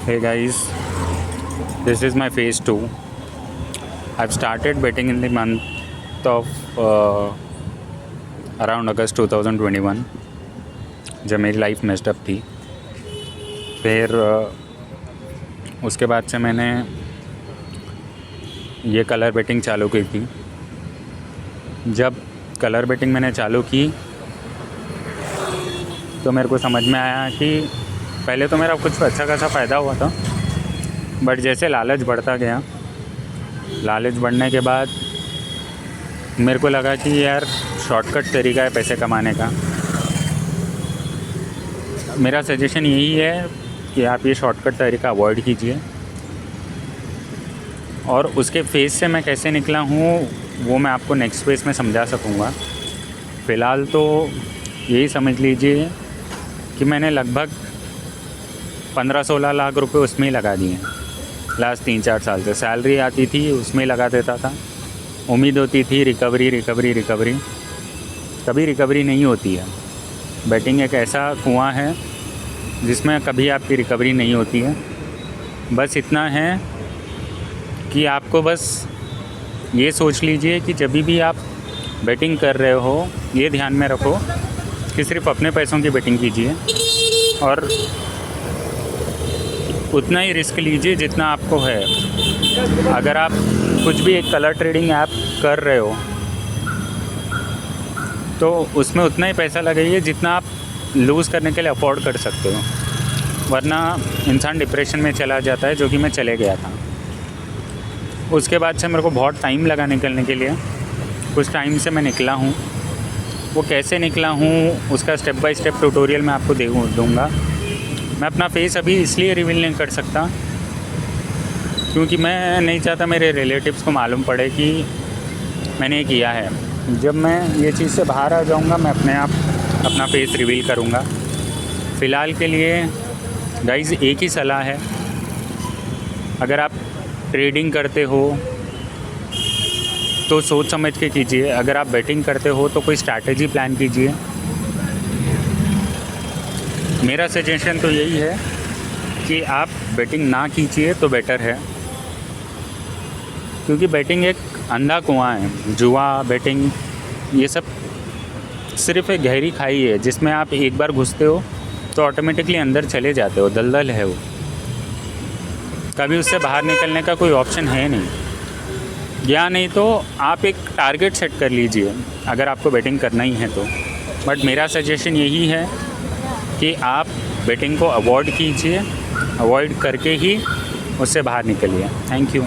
Hey guys, this is my phase 2. I've started betting in the month of around August 2021 जब मेरी life messed up थी। फिर उसके बाद से मैंने ये कलर बेटिंग चालू की थी। जब कलर बेटिंग मैंने चालू की तो मेरे को समझ में आया कि पहले तो मेरा कुछ अच्छा खासा फ़ायदा हुआ था, बट जैसे लालच बढ़ता गया, लालच बढ़ने के बाद मेरे को लगा कि यार शॉर्टकट तरीका है पैसे कमाने का। मेरा सजेशन यही है कि आप ये शॉर्टकट तरीका अवॉइड कीजिए। और उसके फेज़ से मैं कैसे निकला हूँ वो मैं आपको नेक्स्ट फेज़ में समझा सकूँगा। फ़िलहाल तो यही समझ लीजिए कि मैंने लगभग 15-16 लाख रुपए उसमें ही लगा दिए लास्ट 3-4 साल से। सैलरी आती थी उसमें ही लगा देता था। उम्मीद होती थी रिकवरी, कभी रिकवरी नहीं होती है। बैटिंग एक ऐसा कुआं है जिसमें कभी आपकी रिकवरी नहीं होती है। बस इतना है कि आपको बस ये सोच लीजिए कि जब भी आप बैटिंग कर रहे हो ये ध्यान में रखो कि सिर्फ अपने पैसों की बैटिंग कीजिए और उतना ही रिस्क लीजिए जितना आपको है। अगर आप कुछ भी एक कलर ट्रेडिंग ऐप कर रहे हो तो उसमें उतना ही पैसा लगाइए जितना आप लूज़ करने के लिए अफोर्ड कर सकते हो, वरना इंसान डिप्रेशन में चला जाता है, जो कि मैं चले गया था। उसके बाद से मेरे को बहुत टाइम लगा निकलने के लिए। कुछ टाइम से मैं निकला हूँ। वो कैसे निकला हूँ उसका स्टेप बाय स्टेप ट्यूटोरियल मैं आपको दूँगा। मैं अपना फेस अभी इसलिए रिवील नहीं कर सकता क्योंकि मैं नहीं चाहता मेरे रिलेटिव्स को मालूम पड़े कि मैंने ये किया है। जब मैं ये चीज़ से बाहर आ जाऊँगा मैं अपने आप अपना फेस रिवील करूँगा। फ़िलहाल के लिए गाइज़ एक ही सलाह है, अगर आप ट्रेडिंग करते हो तो सोच समझ के कीजिए। अगर आप बैटिंग करते हो तो कोई स्ट्रैटेजी प्लान कीजिए। मेरा सजेशन तो यही है कि आप बैटिंग ना कीजिए तो बेटर है, क्योंकि बैटिंग एक अंधा कुआं है। जुआ, बैटिंग, ये सब सिर्फ एक गहरी खाई है जिसमें आप एक बार घुसते हो तो ऑटोमेटिकली अंदर चले जाते हो। दलदल है वो, कभी उससे बाहर निकलने का कोई ऑप्शन है नहीं। या नहीं तो आप एक टारगेट सेट कर लीजिए अगर आपको बैटिंग करना ही है तो। बट मेरा सजेशन यही है कि आप बैटिंग को अवॉइड कीजिए, अवॉइड करके ही उससे बाहर निकलिए। Thank you.